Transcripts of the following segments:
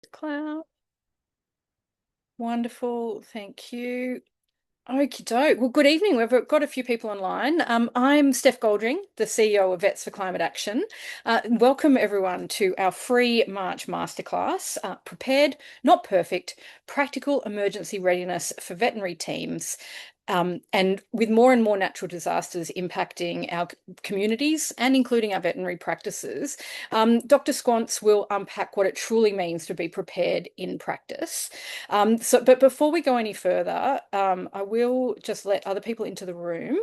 Cloud. Wonderful. Thank you. Okie doke. Well, good evening. We've got a few people online. I'm Steph Goldring, the CEO of Vets for Climate Action. Welcome everyone to our free March masterclass, Prepared, Not Perfect, Practical Emergency Readiness for Veterinary Teams. And with more and more natural disasters impacting our communities and including our veterinary practices, Dr. Squance will unpack what it truly means to be prepared in practice. But before we go any further, I will just let other people into the room.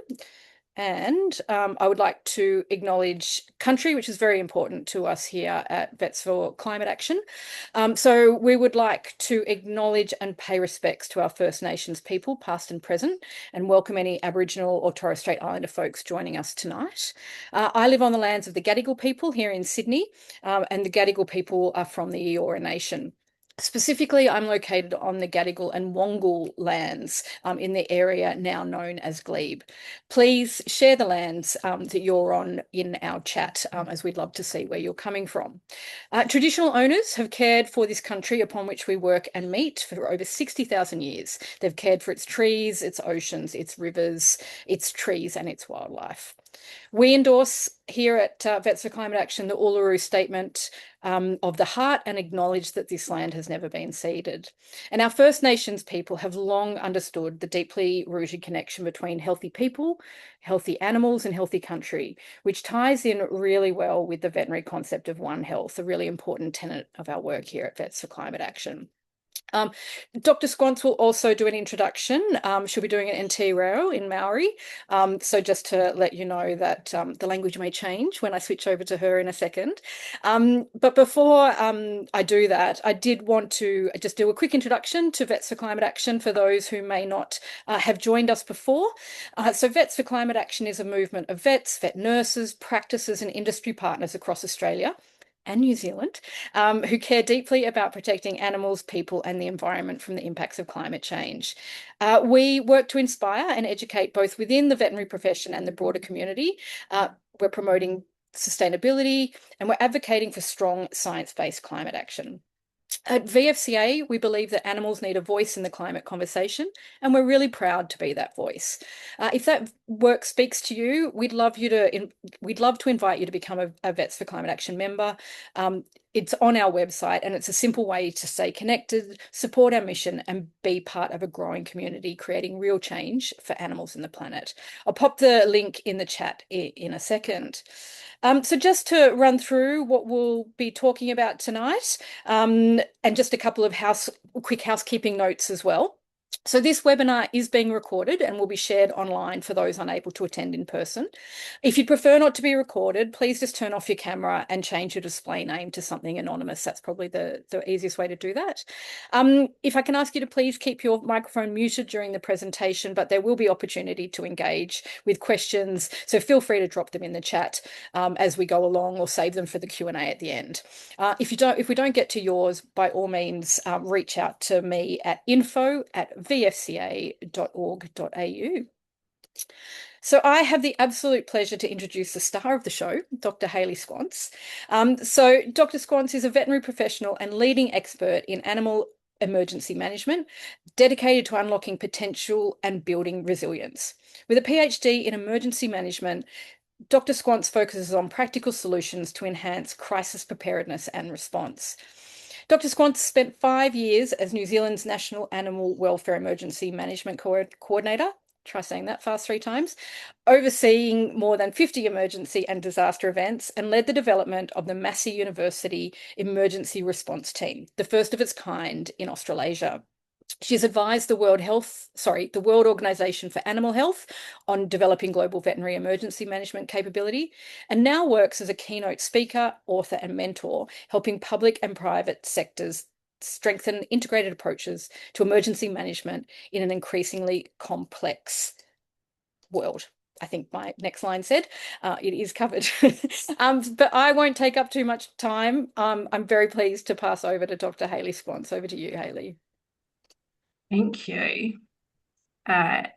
And I would like to acknowledge country, which is very important to us here at Vets for Climate Action. So we would like to acknowledge and pay respects to our First Nations people, past and present, and welcome any Aboriginal or Torres Strait Islander folks joining us tonight. I live on the lands of the Gadigal people here in Sydney, and the Gadigal people are from the Eora Nation. Specifically, I'm located on the Gadigal and Wongal lands in the area now known as Glebe. Please share the lands that you're on in our chat, as we'd love to see where you're coming from. Traditional owners have cared for this country upon which we work and meet for over 60,000 years. They've cared for its trees, its oceans, its rivers, its trees, and its wildlife. We endorse here at Vets for Climate Action the Uluru Statement of the Heart and acknowledge that this land has never been ceded. And our First Nations people have long understood the deeply rooted connection between healthy people, healthy animals, and healthy country, which ties in really well with the veterinary concept of One Health, a really important tenet of our work here at Vets for Climate Action. Dr. Squance will also do an introduction. She'll be doing it in Te Reo in Maori. So just to let you know that the language may change when I switch over to her in a second. But before I do that, I did want to just do a quick introduction to Vets for Climate Action for those who may not have joined us before. So Vets for Climate Action is a movement of vets, vet nurses, practices and industry partners across Australia and New Zealand, who care deeply about protecting animals, people, and the environment from the impacts of climate change. We work to inspire and educate both within the veterinary profession and the broader community. We're promoting sustainability and we're advocating for strong science-based climate action. At VFCA, we believe that animals need a voice in the climate conversation, and we're really proud to be that voice. If that work speaks to you, we'd love to invite you to become a Vets for Climate Action member. It's on our website, and it's a simple way to stay connected, support our mission, and be part of a growing community, creating real change for animals and the planet. I'll pop the link in the chat in a second. So just to run through what we'll be talking about tonight, and just a couple of quick housekeeping notes as well. So this webinar is being recorded and will be shared online for those unable to attend in person. If you'd prefer not to be recorded, please just turn off your camera and change your display name to something anonymous. That's probably the easiest way to do that. If I can ask you to please keep your microphone muted during the presentation, but there will be opportunity to engage with questions. So feel free to drop them in the chat as we go along or save them for the Q&A at the end. If we don't get to yours, by all means, reach out to me at info@vfca.org.au. So I have the absolute pleasure to introduce the star of the show, Dr. Hayley Squance. So Dr. Squance is a veterinary professional and leading expert in animal emergency management, dedicated to unlocking potential and building resilience. With a PhD in emergency management, Dr. Squance focuses on practical solutions to enhance crisis preparedness and response. Dr. Squance spent 5 years as New Zealand's National Animal Welfare Emergency Management Coordinator, try saying that fast 3 times, overseeing more than 50 emergency and disaster events, and led the development of the Massey University Emergency Response Team, the first of its kind in Australasia. She's advised the World Organization for Animal Health on developing global veterinary emergency management capability, and now works as a keynote speaker, author, and mentor, helping public and private sectors strengthen integrated approaches to emergency management in an increasingly complex world. I think my next line said it is covered. But I won't take up too much time. I'm very pleased to pass over to Dr. Hayley Squance. Over to you, Hayley. Thank you. As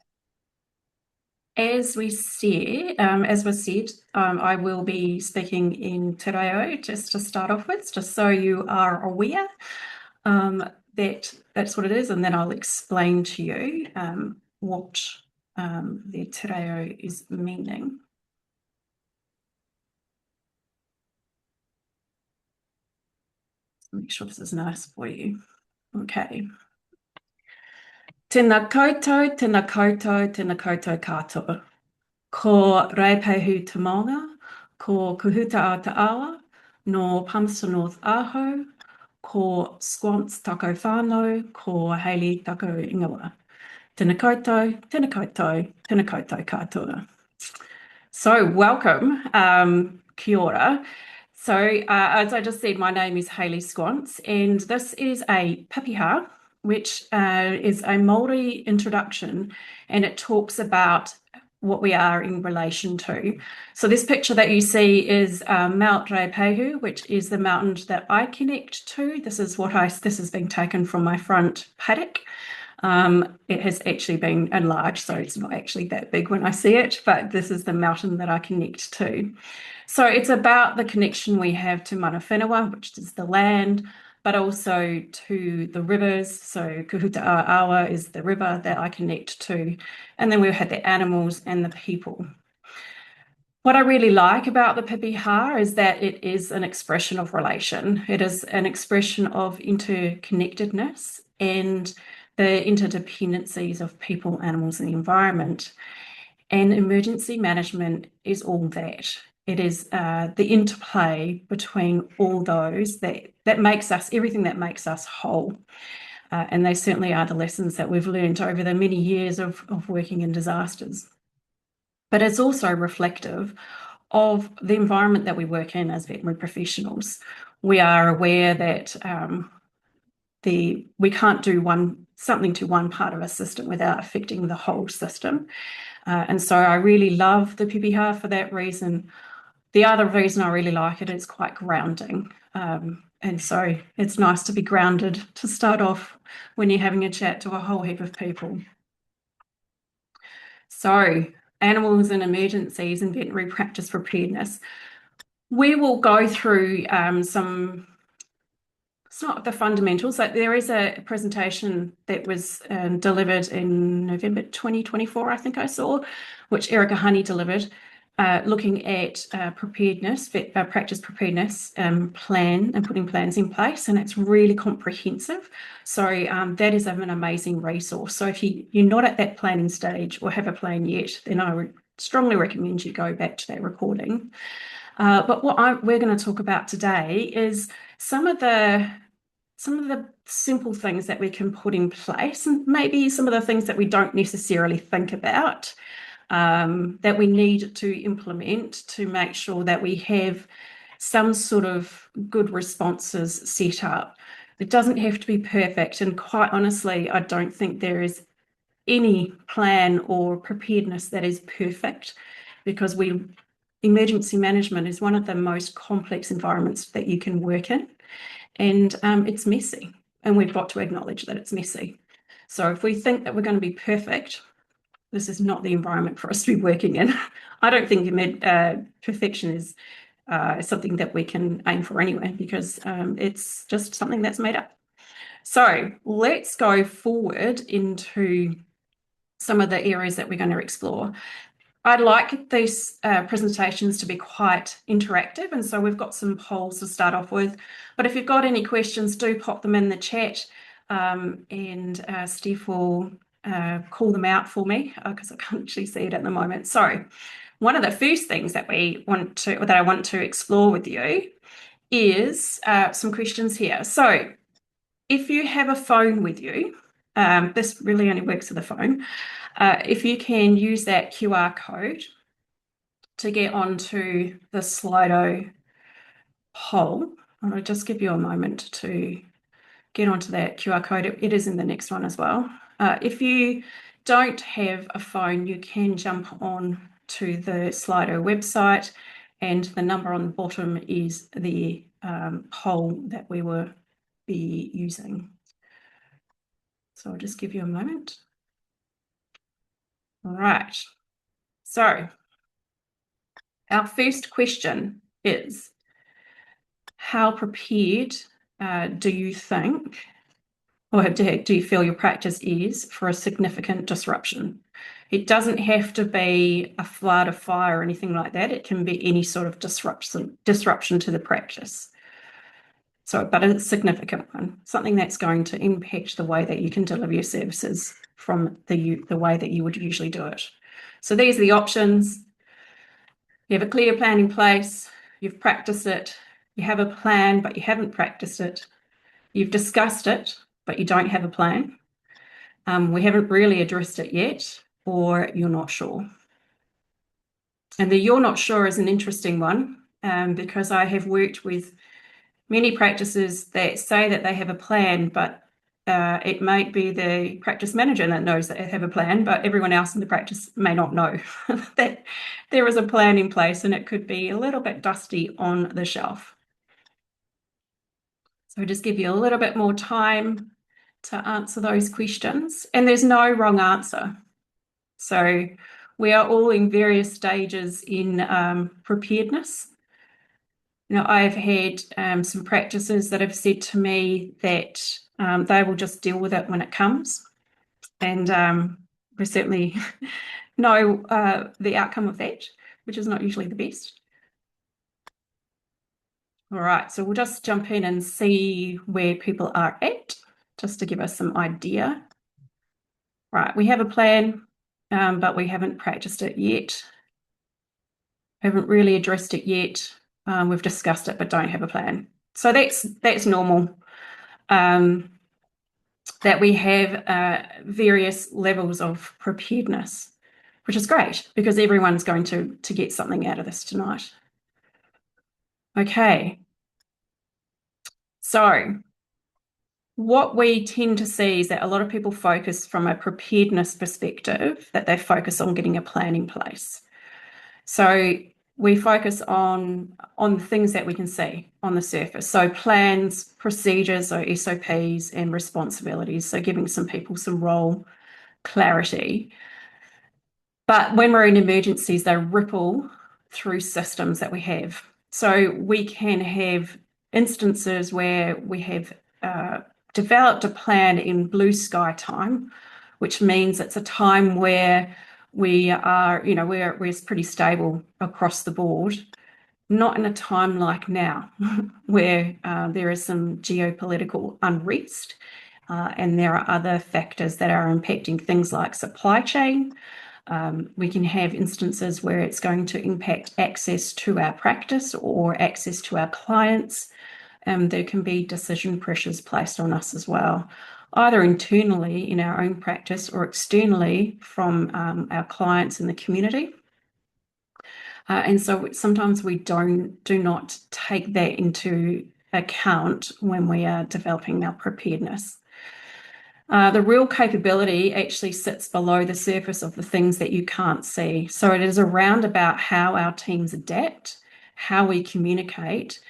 was said, I will be speaking in Te Reo just to start off with, just so you are aware. that's what it is, and then I'll explain to you what the te reo is meaning. Make sure this is nice for you. Okay. Tēnā koutou, tēnā koutou, tēnā koutou katoa. Ko Reipehu Te Maunga, ko Kuhuta a Te Awa, no Palmerston North Aho, ko Squance tako whānau, ko Hayley tako ingawa. Tēnā koutou, tēnā koutou, tēnā koutou katoa. So welcome, kia ora. So as I just said, my name is Hayley Squance, and this is a papiha, which is a Māori introduction, and it talks about what we are in relation to. So this picture that you see is Mount Reipehu, which is the mountain that I connect to. This has been taken from my front paddock. It has actually been enlarged, so it's not actually that big when I see it, but this is the mountain that I connect to. So it's about the connection we have to mana whenua, which is the land, but also to the rivers. So Kuhuta Awa is the river that I connect to. And then we've had the animals and the people. What I really like about the papiha is that it is an expression of relation. It is an expression of interconnectedness and the interdependencies of people, animals, and the environment. And emergency management is all that. It is the interplay between all those that makes us, everything that makes us whole. And they certainly are the lessons that we've learned over the many years of working in disasters. But it's also reflective of the environment that we work in as veterinary professionals. We are aware that we can't do something to one part of a system without affecting the whole system. And so I really love the papiha for that reason. The other reason I really like it is quite grounding. And so it's nice to be grounded to start off when you're having a chat to a whole heap of people. So animals and emergencies and veterinary practice preparedness. We will go through it's not the fundamentals. Like there is a presentation that was delivered in November 2024, I think I saw, which Erica Honey delivered, looking at preparedness, practice preparedness plan and putting plans in place, and it's really comprehensive. So that is an amazing resource. So if you're not at that planning stage or have a plan yet, then I would strongly recommend you go back to that recording. But what we're going to talk about today is some of the simple things that we can put in place, and maybe some of the things that we don't necessarily think about that we need to implement to make sure that we have some sort of good responses set up. It doesn't have to be perfect, and quite honestly, I don't think there is any plan or preparedness that is perfect, because emergency management is one of the most complex environments that you can work in. And it's messy, and we've got to acknowledge that it's messy. So if we think that we're going to be perfect, this is not the environment for us to be working in. I don't think perfection is something that we can aim for anyway, because it's just something that's made up. So let's go forward into some of the areas that we're going to explore. I'd like these presentations to be quite interactive, and so we've got some polls to start off with. But if you've got any questions, do pop them in the chat, and Steph will call them out for me, because I can't actually see it at the moment. So one of the first things that I want to explore with you is some questions here. So if you have a phone with you, this really only works with a phone. If you can use that QR code to get onto the Slido poll, I'll just give you a moment to get onto that QR code. It is in the next one as well. If you don't have a phone, you can jump on to the Slido website, and the number on the bottom is the poll that we will be using. So I'll just give you a moment. All right. So our first question is, how prepared do you think or do you feel your practice is for a significant disruption? It doesn't have to be a flood, a fire, or anything like that. It can be any sort of disruption to the practice. So, but a significant one, something that's going to impact the way that you can deliver your services from the way that you would usually do it. So these are the options. You have a clear plan in place, you've practiced it, you have a plan, but you haven't practiced it. You've discussed it, but you don't have a plan. We haven't really addressed it yet, or you're not sure. And the you're not sure is an interesting one, because I have worked with many practices that say that they have a plan, but it might be the practice manager that knows that they have a plan, but everyone else in the practice may not know that there is a plan in place, and it could be a little bit dusty on the shelf. So just give you a little bit more time to answer those questions. And there's no wrong answer. So we are all in various stages in preparedness. Now, I've had some practices that have said to me that they will just deal with it when it comes. And we certainly know the outcome of that, which is not usually the best. All right, so we'll just jump in and see where people are at, just to give us some idea. Right, we have a plan, but we haven't practiced it yet. Haven't really addressed it yet. We've discussed it, but don't have a plan. So that's normal. That we have various levels of preparedness, which is great because everyone's going to get something out of this tonight. Okay. So what we tend to see is that a lot of people focus from a preparedness perspective, that they focus on getting a plan in place. So we focus on things that we can see on the surface. So plans, procedures, so SOPs and responsibilities. So giving some people some role clarity. But when we're in emergencies, they ripple through systems that we have. So we can have instances where we have developed a plan in blue sky time, which means it's a time where we are, we're pretty stable across the board, not in a time like now where there is some geopolitical unrest and there are other factors that are impacting things like supply chain. We can have instances where it's going to impact access to our practice or access to our clients. There can be decision pressures placed on us as well, either internally in our own practice or externally from our clients in the community. And so sometimes we do not take that into account when we are developing our preparedness. The real capability actually sits below the surface of the things that you can't see. So it is around about how our teams adapt, how we communicate,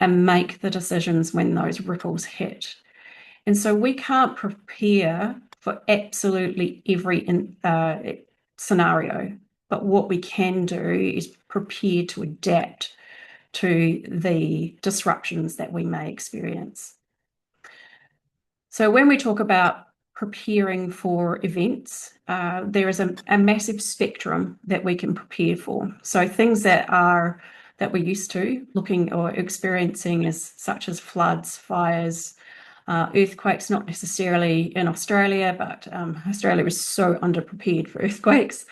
and make the decisions when those ripples hit. And so we can't prepare for absolutely every scenario, but what we can do is prepare to adapt to the disruptions that we may experience. So when we talk about preparing for events, there is a massive spectrum that we can prepare for. So things that we're used to looking or experiencing is such as floods, fires, earthquakes, not necessarily in Australia, but Australia is so underprepared for earthquakes.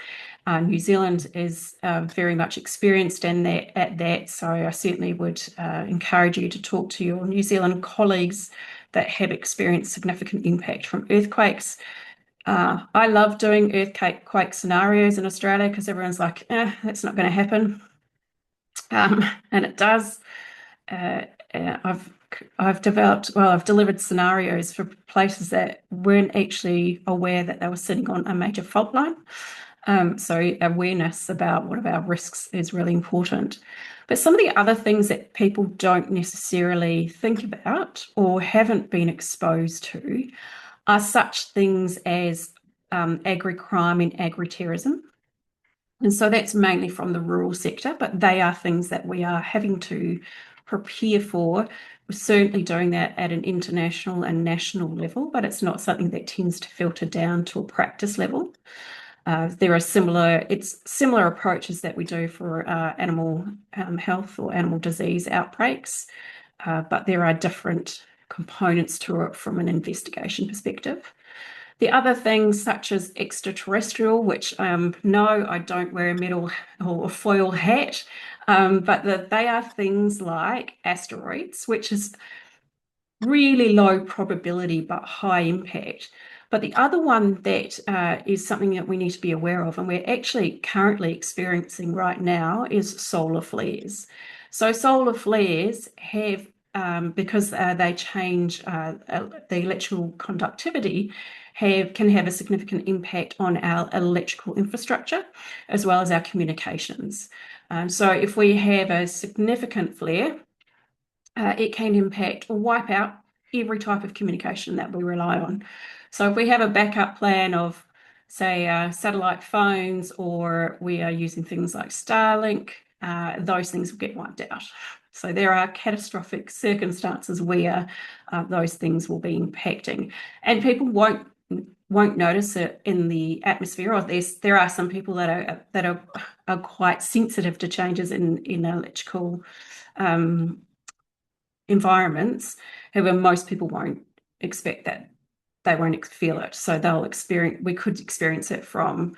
New Zealand is very much experienced at that, so I certainly would encourage you to talk to your New Zealand colleagues that have experienced significant impact from earthquakes. I love doing earthquake scenarios in Australia because everyone's like, that's not going to happen. And it does. I've delivered scenarios for places that weren't actually aware that they were sitting on a major fault line. So awareness about what are our risks is really important. But some of the other things that people don't necessarily think about or haven't been exposed to are such things as agri-crime and agri-terrorism. And so that's mainly from the rural sector, but they are things that we are having to prepare for. We're certainly doing that at an international and national level, but it's not something that tends to filter down to a practice level. There are similar approaches that we do for animal health or animal disease outbreaks, but there are different components to it from an investigation perspective. The other things, such as extraterrestrial, which no, I don't wear a metal or a foil hat, but they are things like asteroids, which is really low probability but high impact. But the other one that is something that we need to be aware of, and we're actually currently experiencing right now, is solar flares. So solar flares have, because they change the electrical conductivity, can have a significant impact on our electrical infrastructure as well as our communications. So if we have a significant flare, it can impact or wipe out every type of communication that we rely on. So if we have a backup plan of, say, satellite phones, or we are using things like Starlink, those things will get wiped out. So there are catastrophic circumstances where those things will be impacting, and people won't notice it in the atmosphere. Or there are some people that are quite sensitive to changes in electrical environments. However, most people won't expect that. They won't feel it. So we could experience it from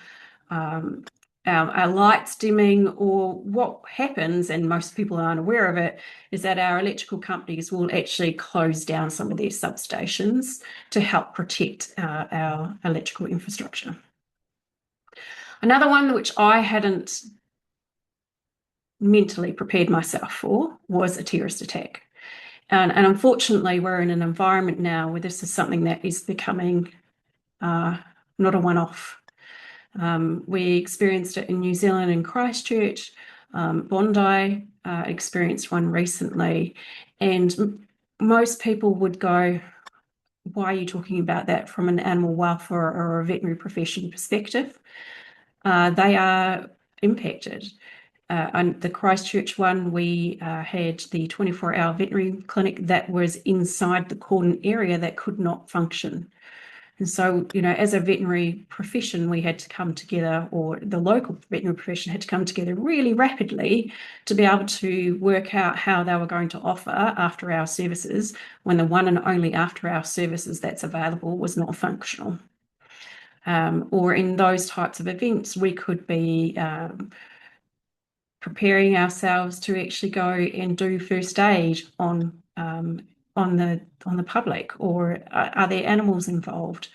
our lights dimming, or what happens, and most people aren't aware of it, is that our electrical companies will actually close down some of their substations to help protect our electrical infrastructure. Another one which I hadn't mentally prepared myself for was a terrorist attack. And unfortunately, we're in an environment now where this is something that is becoming not a one-off. We experienced it in New Zealand in Christchurch. Bondi experienced one recently. And most people would go, why are you talking about that from an animal welfare or a veterinary profession perspective? They are impacted. And the Christchurch one, we had the 24-hour veterinary clinic that was inside the cordon area that could not function. And so, as a veterinary profession, we had to come together, or the local veterinary profession had to come together really rapidly to be able to work out how they were going to offer after-hour services when the one and only after-hour services that's available was not functional. Or in those types of events, we could be preparing ourselves to actually go and do first aid on the public, or are there animals involved?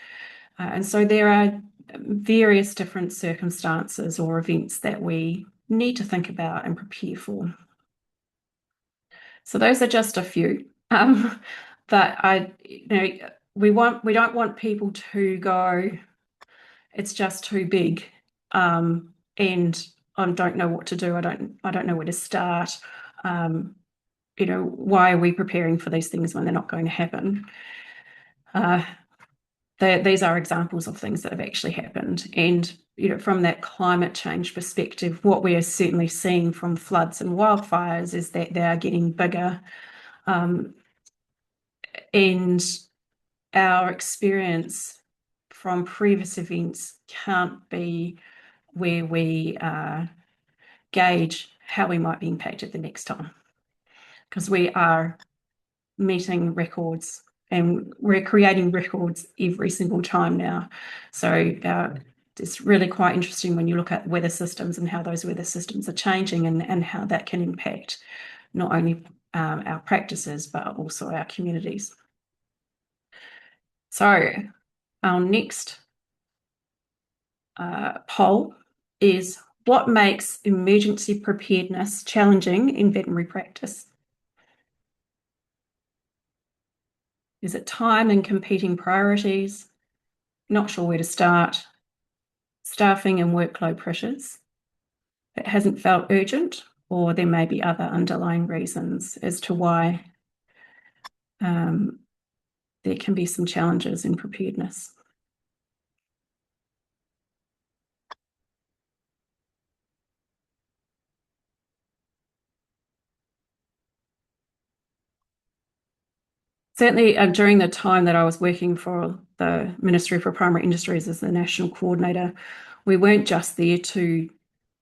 And so there are various different circumstances or events that we need to think about and prepare for. So those are just a few, but we don't want people to go, it's just too big, and I don't know what to do. I don't know where to start. Why are we preparing for these things when they're not going to happen? These are examples of things that have actually happened. And from that climate change perspective, what we are certainly seeing from floods and wildfires is that they are getting bigger. And our experience from previous events can't be where we gauge how we might be impacted the next time, because we are meeting records and we're creating records every single time now. So it's really quite interesting when you look at weather systems and how those weather systems are changing, and how that can impact not only our practices but also our communities. So our next poll is, what makes emergency preparedness challenging in veterinary practice? Is it time and competing priorities? Not sure where to start? Staffing and workload pressures? It hasn't felt urgent, or there may be other underlying reasons as to why there can be some challenges in preparedness. Certainly, during the time that I was working for the Ministry for Primary Industries as the national coordinator, we weren't just there to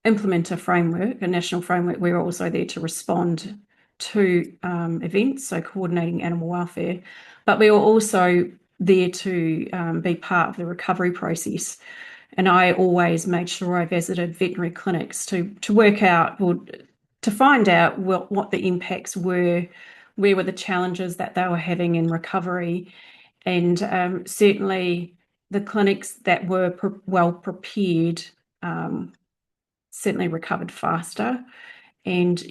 implement a framework, a national framework. We were also there to respond to events, so coordinating animal welfare, but we were also there to be part of the recovery process. And I always made sure I visited veterinary clinics to work out or to find out what the impacts were, where were the challenges that they were having in recovery. And certainly the clinics that were well prepared certainly recovered faster. And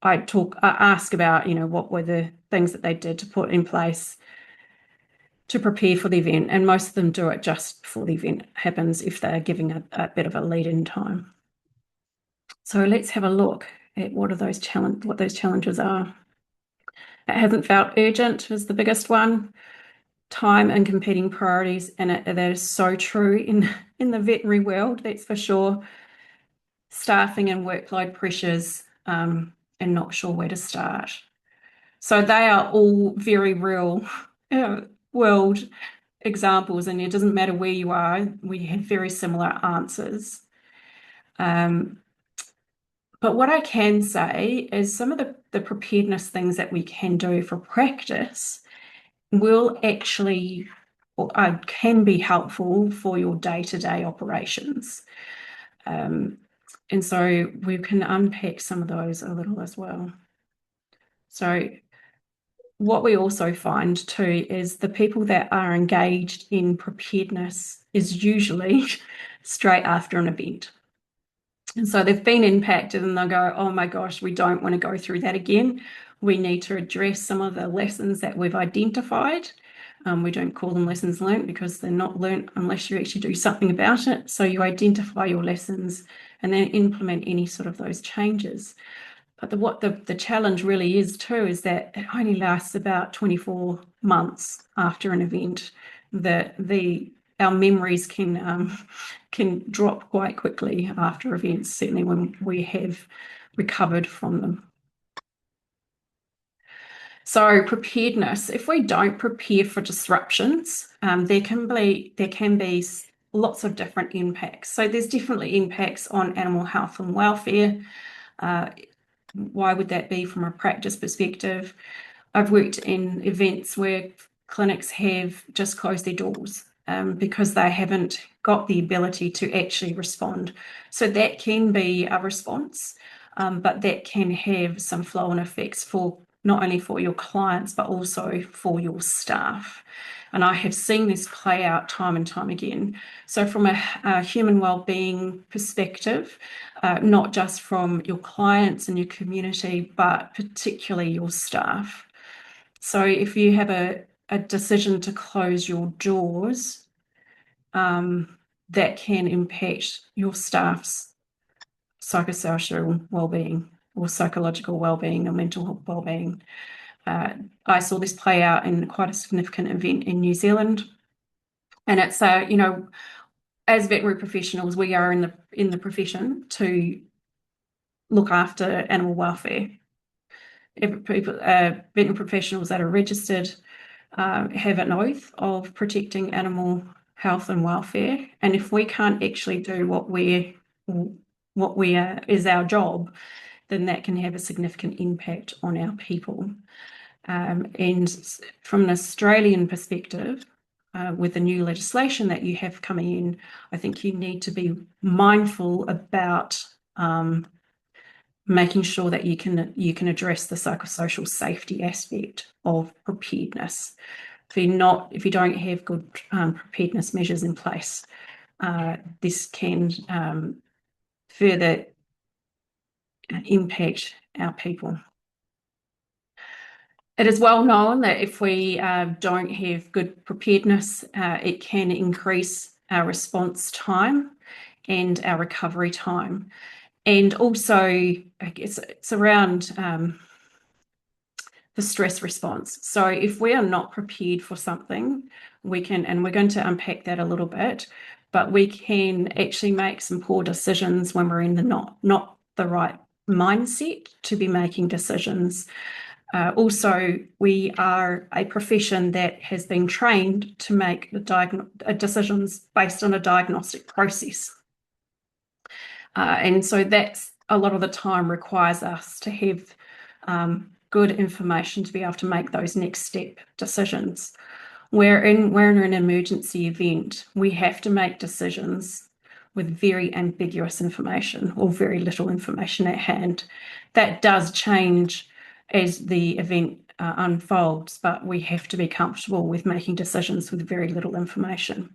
I ask about, what were the things that they did to put in place to prepare for the event. And most of them do it just before the event happens if they're giving a bit of a lead-in time. So let's have a look at what those challenges are. It hasn't felt urgent is the biggest one. Time and competing priorities, and that is so true in the veterinary world, that's for sure. Staffing and workload pressures, and not sure where to start. So they are all very real world examples, and it doesn't matter where you are, we have very similar answers. But what I can say is some of the preparedness things that we can do for practice will actually or can be helpful for your day-to-day operations. And so we can unpack some of those a little as well. So what we also find too is the people that are engaged in preparedness is usually straight after an event. And so they've been impacted and they'll go, oh my gosh, we don't want to go through that again. We need to address some of the lessons that we've identified. We don't call them lessons learned because they're not learnt unless you actually do something about it. So you identify your lessons and then implement any sort of those changes. But what the challenge really is too is that it only lasts about 24 months after an event. Our memories can drop quite quickly after events, certainly when we have recovered from them. So preparedness, if we don't prepare for disruptions, there can be lots of different impacts. So there's definitely impacts on animal health and welfare. Why would that be from a practice perspective? I've worked in events where clinics have just closed their doors because they haven't got the ability to actually respond. So that can be a response, but that can have some flow-on effects for not only for your clients, but also for your staff. And I have seen this play out time and time again. So from a human well-being perspective, not just from your clients and your community, but particularly your staff. So if you have a decision to close your doors, that can impact your staff's psychosocial well-being or psychological well-being or mental well-being. I saw this play out in quite a significant event in New Zealand. And it's, as veterinary professionals, we are in the profession to look after animal welfare. Veterinary professionals that are registered have an oath of protecting animal health and welfare. And if we can't actually do what is our job, then that can have a significant impact on our people. And from an Australian perspective, with the new legislation that you have coming in, I think you need to be mindful about making sure that you can address the psychosocial safety aspect of preparedness. If you don't have good preparedness measures in place, this can further impact our people. It is well known that if we don't have good preparedness, it can increase our response time and our recovery time. And also, I guess it's around the stress response. So if we are not prepared for something, and we're going to unpack that a little bit, but we can actually make some poor decisions when we're in the not the right mindset to be making decisions. Also, we are a profession that has been trained to make the decisions based on a diagnostic process. And so that's a lot of the time requires us to have good information to be able to make those next step decisions. We're in an emergency event. We have to make decisions with very ambiguous information or very little information at hand. That does change as the event unfolds, but we have to be comfortable with making decisions with very little information.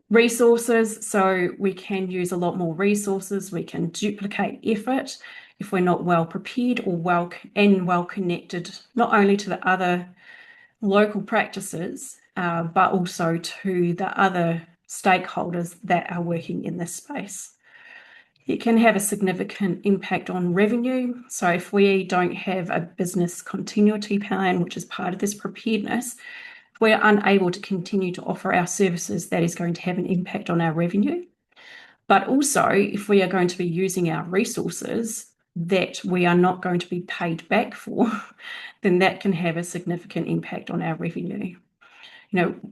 Resources, so we can use a lot more resources. We can duplicate effort if we're not well prepared or well connected, not only to the other local practices, but also to the other stakeholders that are working in this space. It can have a significant impact on revenue. So if we don't have a business continuity plan, which is part of this preparedness, if we're unable to continue to offer our services, that is going to have an impact on our revenue. But also, if we are going to be using our resources that we are not going to be paid back for, then that can have a significant impact on our revenue.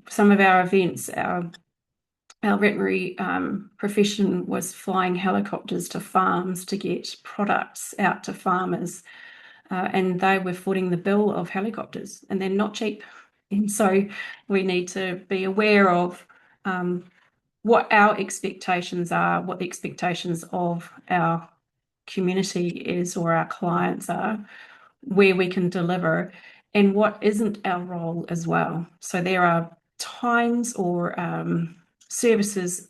Some of our events, our veterinary profession was flying helicopters to farms to get products out to farmers, and they were footing the bill of helicopters, and they're not cheap. And so we need to be aware of what our expectations are, what the expectations of our community is or our clients are, where we can deliver, and what isn't our role as well. So there are times or services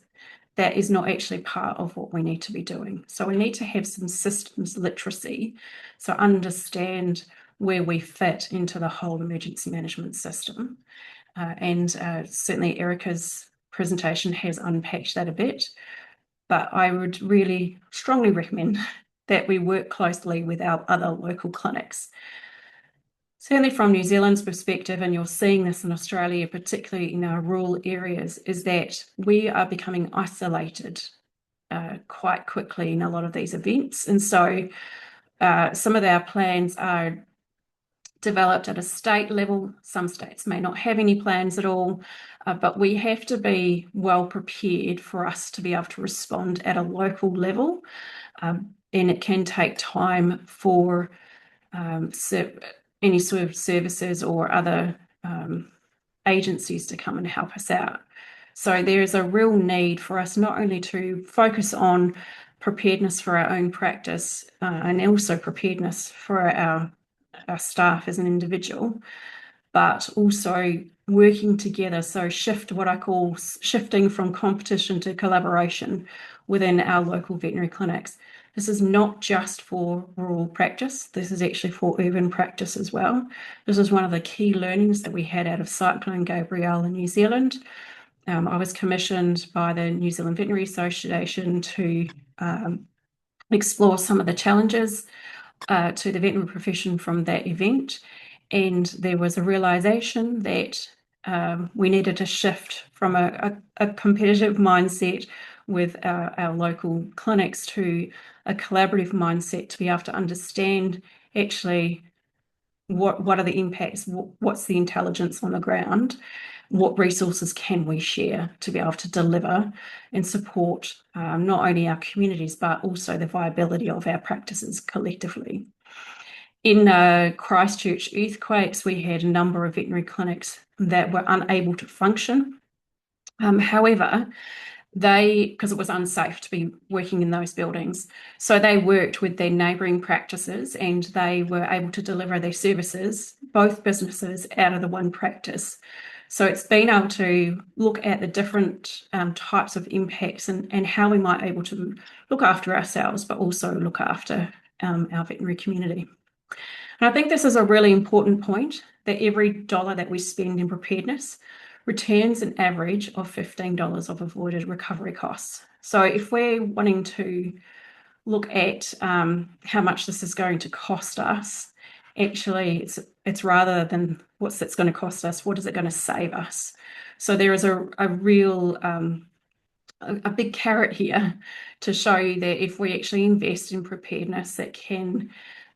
that is not actually part of what we need to be doing. So we need to have some systems literacy, so understand where we fit into the whole emergency management system. And certainly Erica's presentation has unpacked that a bit, but I would really strongly recommend that we work closely with our other local clinics. Certainly from New Zealand's perspective, and you're seeing this in Australia, particularly in our rural areas, is that we are becoming isolated quite quickly in a lot of these events. And so some of our plans are developed at a state level. Some states may not have any plans at all, but we have to be well prepared for us to be able to respond at a local level. And it can take time for any sort of services or other agencies to come and help us out. So there is a real need for us not only to focus on preparedness for our own practice and also preparedness for our staff as an individual, but also working together. So what I call shifting from competition to collaboration within our local veterinary clinics. This is not just for rural practice. This is actually for urban practice as well. This is one of the key learnings that we had out of Cyclone Gabrielle in New Zealand. I was commissioned by the New Zealand Veterinary Association to explore some of the challenges to the veterinary profession from that event. And there was a realization that we needed to shift from a competitive mindset with our local clinics to a collaborative mindset to be able to understand actually what are the impacts, what's the intelligence on the ground, what resources can we share to be able to deliver and support not only our communities but also the viability of our practices collectively. In Christchurch earthquakes, we had a number of veterinary clinics that were unable to function. However, because it was unsafe to be working in those buildings, so they worked with their neighbouring practices and they were able to deliver their services, both businesses, out of the one practice. So it's been able to look at the different types of impacts and how we might be able to look after ourselves, but also look after our veterinary community. And I think this is a really important point, that every dollar that we spend in preparedness returns an average of $15 of avoided recovery costs. So if we're wanting to look at how much this is going to cost us, actually it's rather than what's that's going to cost us, what is it going to save us? So there is a real a big carrot here to show you that if we actually invest in preparedness, that can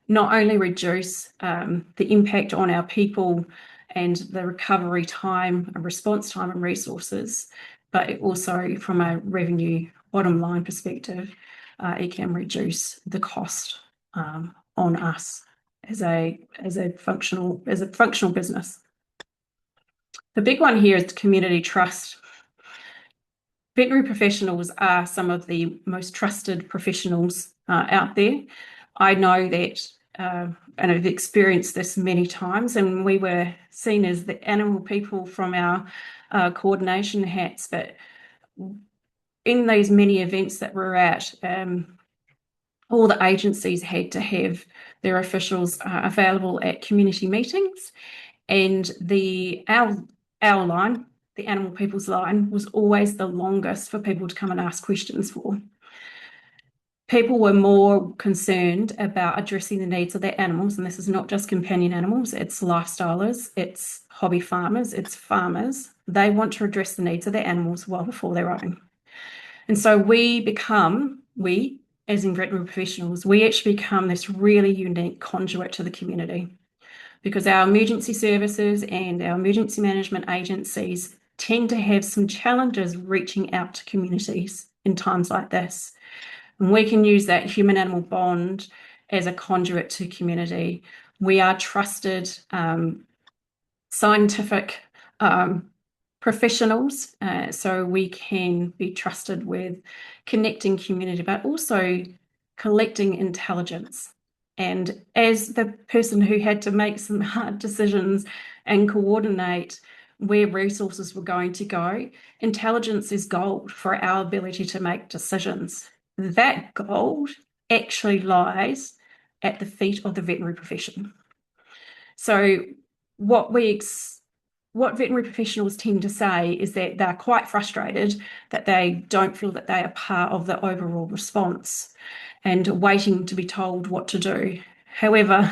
not only reduce the impact on our people and the recovery time and response time and resources, but it also from a revenue bottom line perspective, it can reduce the cost on us as a functional business. The big one here is community trust. Veterinary professionals are some of the most trusted professionals out there. I know that, and I've experienced this many times, and we were seen as the animal people from our coordination hats, but in those many events that we're at, all the agencies had to have their officials available at community meetings, and our line, the animal people's line, was always the longest for people to come and ask questions for. People were more concerned about addressing the needs of their animals, and this is not just companion animals, it's lifestylers, it's hobby farmers, it's farmers. They want to address the needs of their animals well before their own. And so we, as in veterinary professionals, we actually become this really unique conduit to the community, because our emergency services and our emergency management agencies tend to have some challenges reaching out to communities in times like this. And we can use that human-animal bond as a conduit to community. We are trusted scientific professionals, so we can be trusted with connecting community, but also collecting intelligence. And as the person who had to make some hard decisions and coordinate where resources were going to go, intelligence is gold for our ability to make decisions. That gold actually lies at the feet of the veterinary profession. So what veterinary professionals tend to say is that they're quite frustrated that they don't feel that they are part of the overall response and waiting to be told what to do. However,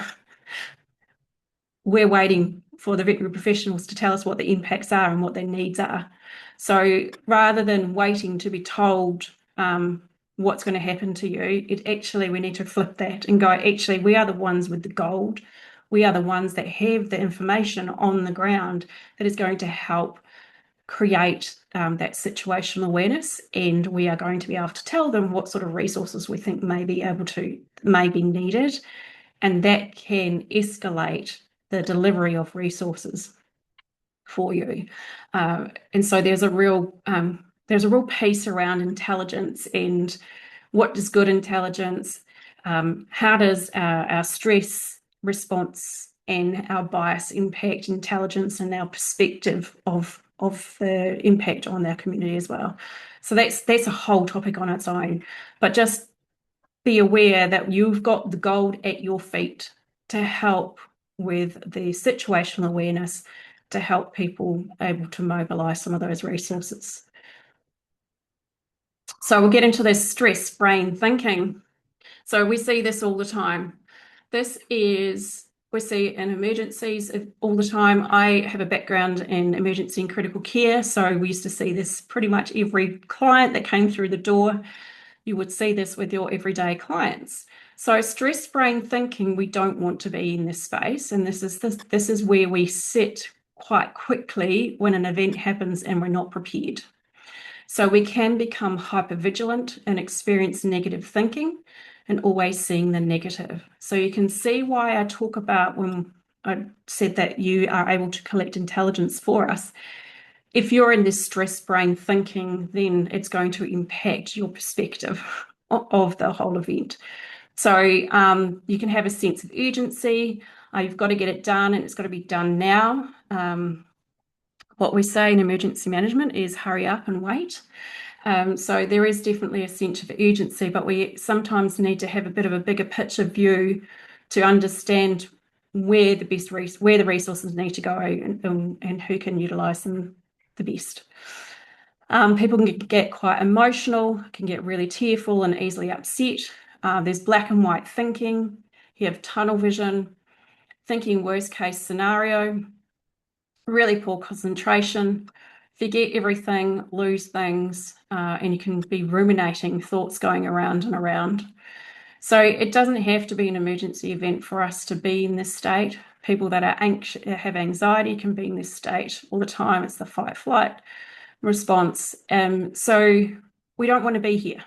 we're waiting for the veterinary professionals to tell us what the impacts are and what their needs are. So rather than waiting to be told what's going to happen to you, we need to flip that and go, actually, we are the ones with the gold. We are the ones that have the information on the ground that is going to help create that situational awareness, and we are going to be able to tell them what sort of resources we think may be needed, and that can escalate the delivery of resources for you. And so there's a real piece around intelligence and what is good intelligence, how does our stress response and our bias impact intelligence and our perspective of the impact on our community as well. So that's a whole topic on its own, but just be aware that you've got the gold at your feet to help with the situational awareness, to help people able to mobilize some of those resources. So we'll get into this stress brain thinking. So we see this all the time. We see in emergencies all the time. I have a background in emergency and critical care, so we used to see this pretty much every client that came through the door. You would see this with your everyday clients. So stress brain thinking, we don't want to be in this space, and this is where we sit quite quickly when an event happens and we're not prepared. So we can become hypervigilant and experience negative thinking and always seeing the negative. So you can see why I talk about when I said that you are able to collect intelligence for us. If you're in this stress brain thinking, then it's going to impact your perspective of the whole event. So you can have a sense of urgency. You've got to get it done, and it's got to be done now. What we say in emergency management is hurry up and wait. So there is definitely a sense of urgency, but we sometimes need to have a bit of a bigger picture view to understand where the resources need to go and who can utilise them the best. People can get quite emotional, can get really tearful and easily upset. There's black and white thinking. You have tunnel vision, thinking worst case scenario, really poor concentration, forget everything, lose things, and you can be ruminating thoughts going around and around. So it doesn't have to be an emergency event for us to be in this state. People that are anxious, have anxiety can be in this state all the time. It's the fight flight response. So we don't want to be here.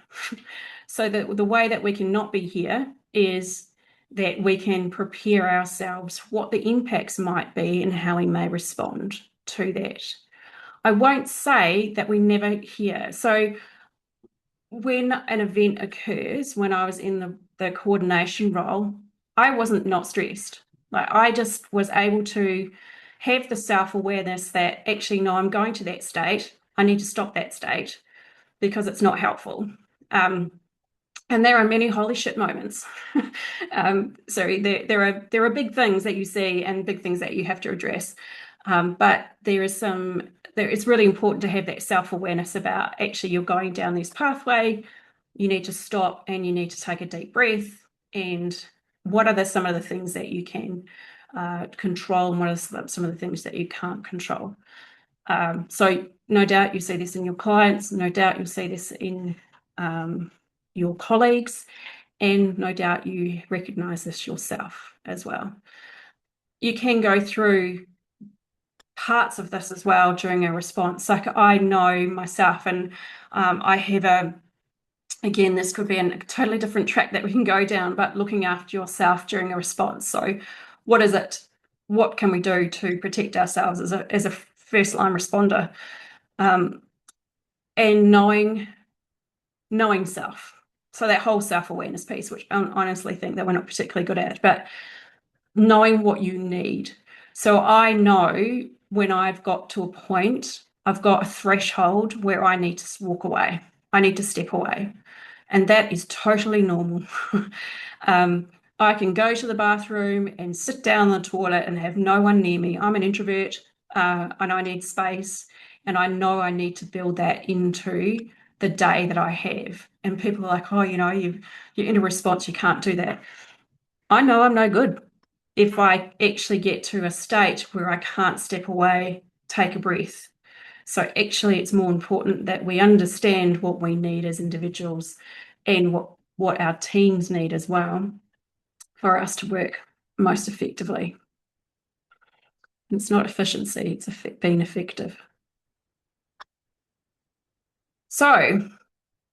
So the way that we can not be here is that we can prepare ourselves what the impacts might be and how we may respond to that. I won't say that we never hear. So when an event occurs, when I was in the coordination role, I wasn't not stressed. Like I just was able to have the self-awareness that actually, no, I'm going to that state. I need to stop that state because it's not helpful. And there are many holy shit moments. So there are big things that you see and big things that you have to address. But it's really important to have that self-awareness about actually you're going down this pathway, you need to stop and you need to take a deep breath. And what are some of the things that you can control and what are some of the things that you can't control? So no doubt you see this in your clients, no doubt you'll see this in your colleagues, and no doubt you recognize this yourself as well. You can go through parts of this as well during a response. Like I know myself, and I have again, this could be a totally different track that we can go down, but looking after yourself during a response. So what is it? What can we do to protect ourselves as a first line responder? And knowing self. So that whole self-awareness piece, which I honestly think that we're not particularly good at, but knowing what you need. So I know when I've got to a point, I've got a threshold where I need to walk away. I need to step away. And that is totally normal. I can go to the bathroom and sit down on the toilet and have no one near me. I'm an introvert and I need space. And I know I need to build that into the day that I have. And people are like, oh, you're in a response, you can't do that. I know I'm no good if I actually get to a state where I can't step away, take a breath. So actually, it's more important that we understand what we need as individuals and what our teams need as well for us to work most effectively. It's not efficiency, it's being effective. So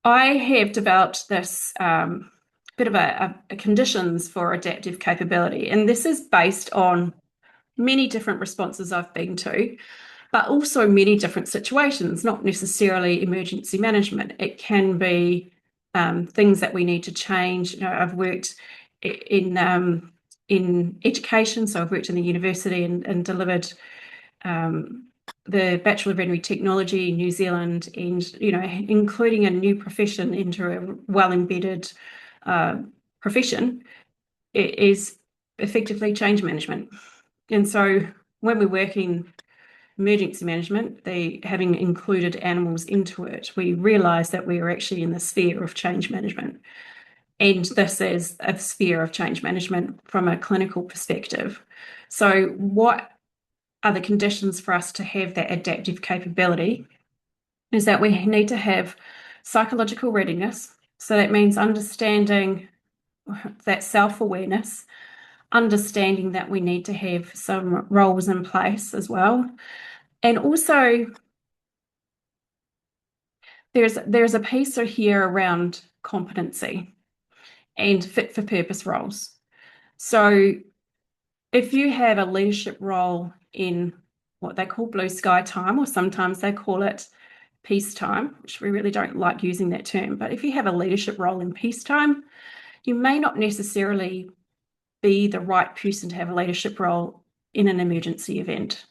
I have developed this bit of a conditions for adaptive capability, and this is based on many different responses I've been to, but also many different situations, not necessarily emergency management. It can be things that we need to change. I've worked in education, so I've worked in the university and delivered the Bachelor of Veterinary Technology in New Zealand, and including a new profession into a well-embedded profession is effectively change management. And so when we work in emergency management, having included animals into it, we realised that we were actually in the sphere of change management. And this is a sphere of change management from a clinical perspective. So what are the conditions for us to have that adaptive capability is that we need to have psychological readiness. So that means understanding that self-awareness, understanding that we need to have some roles in place as well. And also there's a piece here around competency and fit for purpose roles. So if you have a leadership role in what they call blue sky time, or sometimes they call it peacetime, which we really don't like using that term, but if you have a leadership role in peacetime, you may not necessarily be the right person to have a leadership role in an emergency event.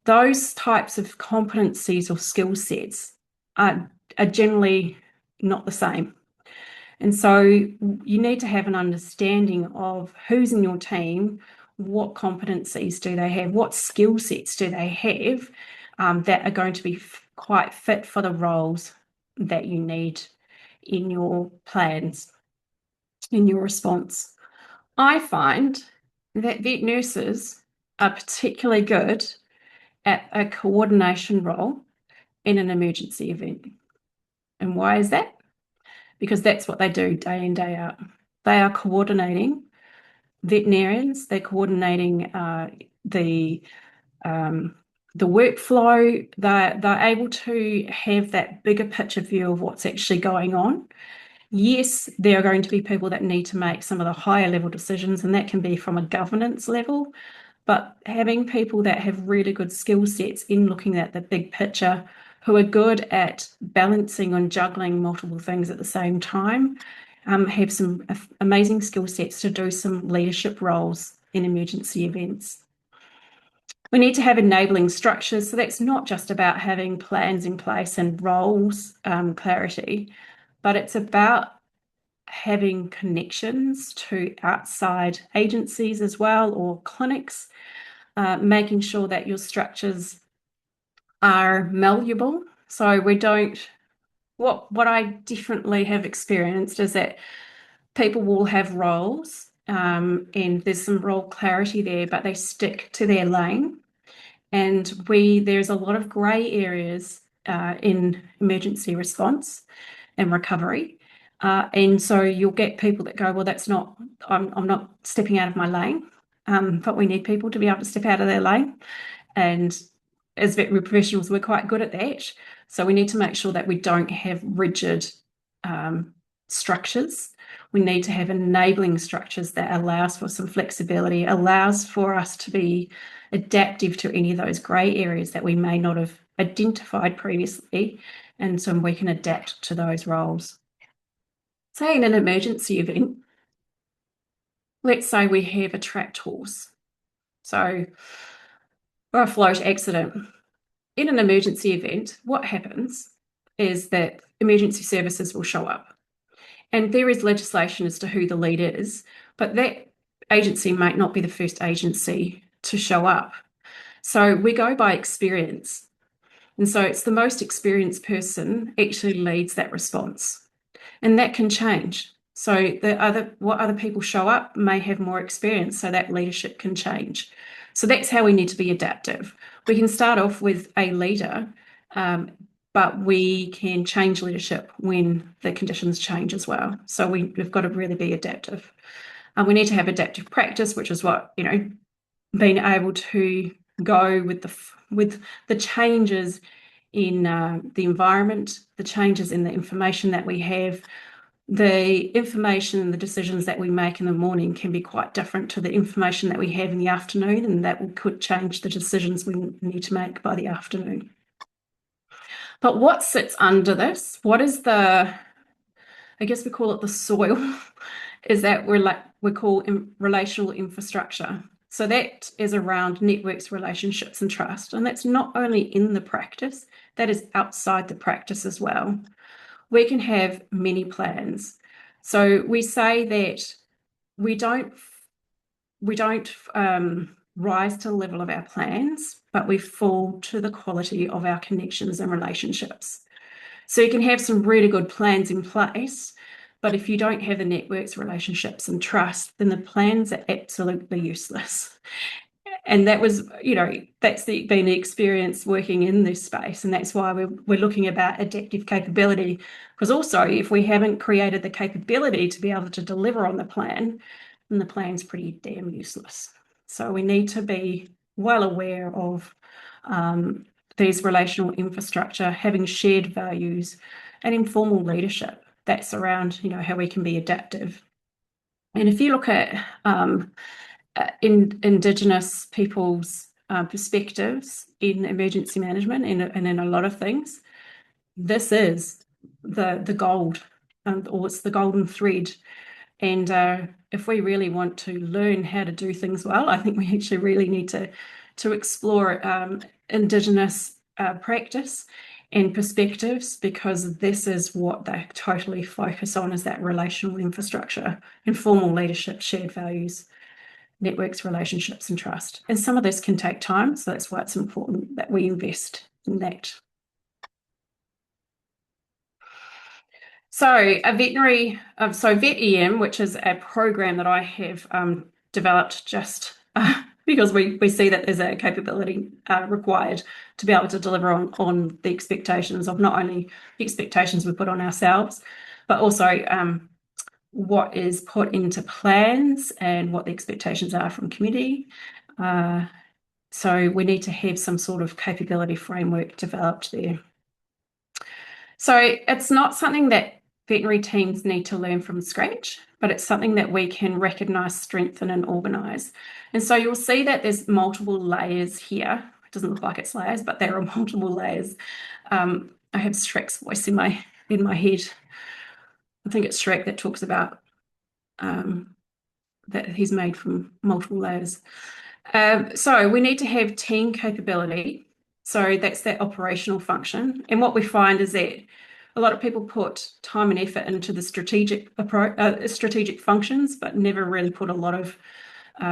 Those types of competencies or skill sets are generally not the same. And so you need to have an understanding of who's in your team, what competencies do they have, what skill sets do they have that are going to be quite fit for the roles that you need in your plans, in your response. I find that vet nurses are particularly good at a coordination role in an emergency event. And why is that? Because that's what they do day in, day out. They are coordinating veterinarians, they're coordinating the the workflow. They're able to have that bigger picture view of what's actually going on. Yes, there are going to be people that need to make some of the higher level decisions, and that can be from a governance level. But having people that have really good skill sets in looking at the big picture, who are good at balancing and juggling multiple things at the same time, have some amazing skill sets to do some leadership roles in emergency events. We need to have enabling structures. So that's not just about having plans in place and roles clarity, but it's about having connections to outside agencies as well, or clinics, making sure that your structures are malleable. So we don't, what I definitely have experienced is that people will have roles, and there's some role clarity there, but they stick to their lane. And there's a lot of grey areas in emergency response and recovery. And so you'll get people that go, well, I'm not stepping out of my lane, but we need people to be able to step out of their lane. And as veterinary professionals, we're quite good at that. So we need to make sure that we don't have rigid structures. We need to have enabling structures that allows for some flexibility, allows for us to be adaptive to any of those grey areas that we may not have identified previously, and so we can adapt to those roles. Say in an emergency event, let's say we have a trapped horse, or a float accident. In an emergency event, what happens is that emergency services will show up. And there is legislation as to who the lead is, but that agency might not be the first agency to show up. So we go by experience. And so it's the most experienced person actually leads that response. And that can change. So what other people show up may have more experience, so that leadership can change. So that's how we need to be adaptive. We can start off with a leader, but we can change leadership when the conditions change as well. So we've got to really be adaptive. We need to have adaptive practice, which is what, being able to go with the changes in the environment, the changes in the information that we have. The information and the decisions that we make in the morning can be quite different to the information that we have in the afternoon, and that could change the decisions we need to make by the afternoon. But what sits under this, I guess we call it the soil, is that we call relational infrastructure. So that is around networks, relationships, and trust. And that's not only in the practice, that is outside the practice as well. We can have many plans. So we say that we don't rise to the level of our plans, but we fall to the quality of our connections and relationships. So you can have some really good plans in place, but if you don't have the networks, relationships, and trust, then the plans are absolutely useless. And that was, that's been the experience working in this space. And that's why we're looking about adaptive capability. Because also, if we haven't created the capability to be able to deliver on the plan, then the plan's pretty damn useless. So we need to be well aware of these relational infrastructure, having shared values, and informal leadership. That's around, how we can be adaptive. And if you look at in Indigenous people's perspectives in emergency management and in a lot of things, this is the gold, or it's the golden thread. And if we really want to learn how to do things well, I think we actually really need to explore Indigenous practice and perspectives, because this is what they totally focus on, is that relational infrastructure, informal leadership, shared values, networks, relationships, and trust. And some of this can take time, so that's why it's important that we invest in that. So VetEM, which is a program that I have developed just because we see that there's a capability required to be able to deliver on the expectations of not only the expectations we put on ourselves, but also what is put into plans and what the expectations are from community. So we need to have some sort of capability framework developed there. So it's not something that veterinary teams need to learn from scratch, but it's something that we can recognise, strengthen, and organise. And so you'll see that there's multiple layers here. It doesn't look like it's layers, but there are multiple layers. I have Shrek's voice in my head. I think it's Shrek that talks about that he's made from multiple layers. So we need to have team capability. So that's that operational function. And what we find is that a lot of people put time and effort into the strategic functions, but never really put a lot of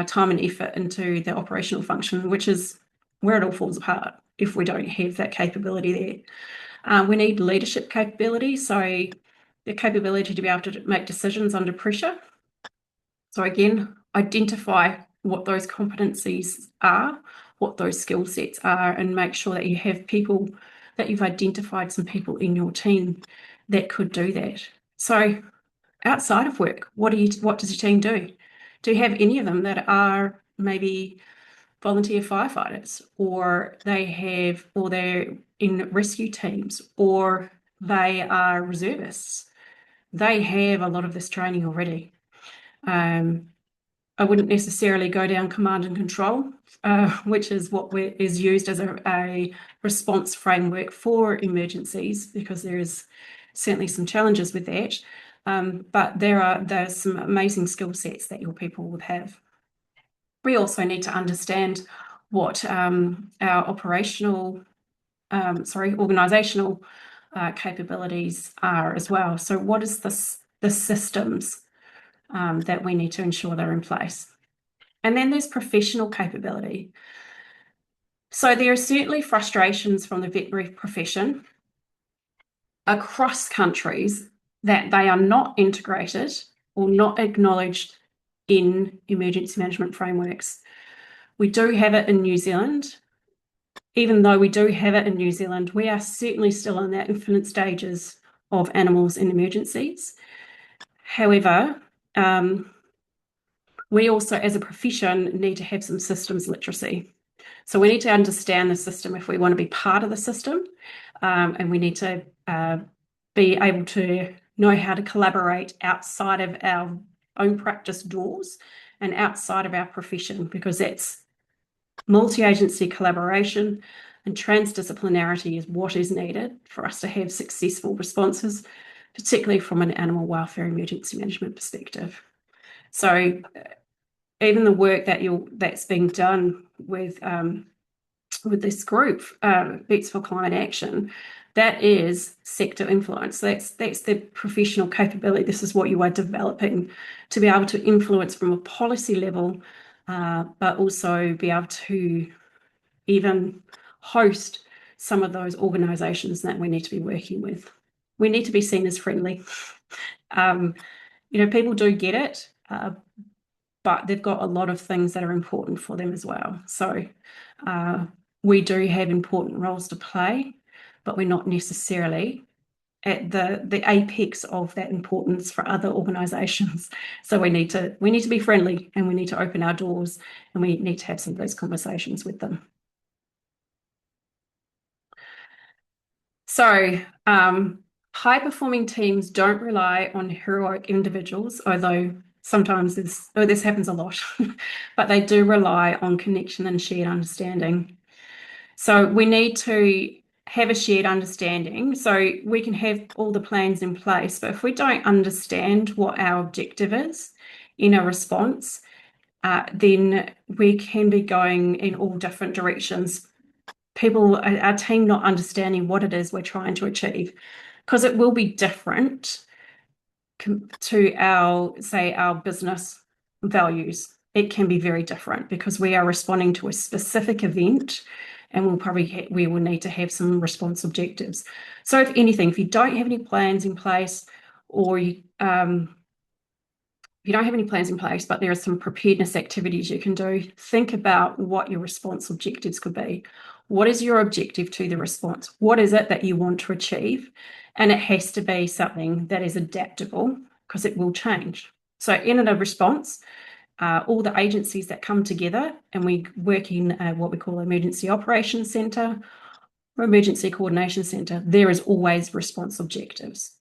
time and effort into the operational function, which is where it all falls apart if we don't have that capability there. We need leadership capability, so the capability to be able to make decisions under pressure. So again, identify what those competencies are, what those skill sets are, and make sure that you have people, that you've identified some people in your team that could do that. So outside of work, what does your team do? Do you have any of them that are maybe volunteer firefighters, or they're in rescue teams, or they are reservists? They have a lot of this training already. I wouldn't necessarily go down command and control, which is what is used as a response framework for emergencies, because there is certainly some challenges with that. But there's some amazing skill sets that your people would have. We also need to understand what our organisational capabilities are as well. So what is the systems that we need to ensure they're in place? And then there's professional capability. So there are certainly frustrations from the veterinary profession across countries that they are not integrated or not acknowledged in emergency management frameworks. We do have it in New Zealand. Even though we do have it in New Zealand, we are certainly still in that infant stages of animals in emergencies. However, we also, as a profession, need to have some systems literacy. So we need to understand the system if we want to be part of the system, and we need to be able to know how to collaborate outside of our own practice doors and outside of our profession, because that's multi-agency collaboration and transdisciplinarity is what is needed for us to have successful responses, particularly from an animal welfare emergency management perspective. So even the work that's being done with this group, Vets for Climate Action, that is sector influence. That's the professional capability. This is what you are developing to be able to influence from a policy level, but also be able to even host some of those organisations that we need to be working with. We need to be seen as friendly. People do get it, but they've got a lot of things that are important for them as well. So we do have important roles to play, but we're not necessarily at the apex of that importance for other organisations. So we need to be friendly, and we need to open our doors, and we need to have some of those conversations with them. So high-performing teams don't rely on heroic individuals, although sometimes this happens a lot, but they do rely on connection and shared understanding. So we need to have a shared understanding. So we can have all the plans in place, but if we don't understand what our objective is in a response, then we can be going in all different directions. Our team not understanding what it is we're trying to achieve, because it will be different to our business values. It can be very different because we are responding to a specific event, and we will need to have some response objectives. So if anything, if you don't have any plans in place, or you don't have any plans in place, but there are some preparedness activities you can do, think about what your response objectives could be. What is your objective to the response? What is it that you want to achieve? And it has to be something that is adaptable, because it will change. So in a response, all the agencies that come together and we work in what we call Emergency Operations Centre or Emergency Coordination Centre, there is always response objectives.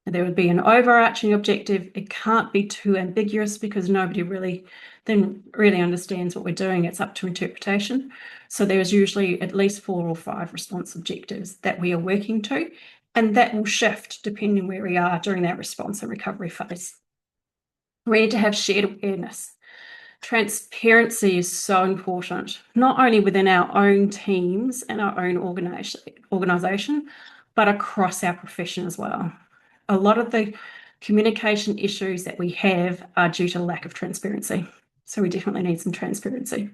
There would be an overarching objective. It can't be too ambiguous because nobody really understands what we're doing. It's up to interpretation. So there's usually at least 4 or 5 response objectives that we are working to, and that will shift depending where we are during that response and recovery phase. We need to have shared awareness. Transparency is so important, not only within our own teams and our own organisation, but across our profession as well. A lot of the communication issues that we have are due to lack of transparency. So we definitely need some transparency.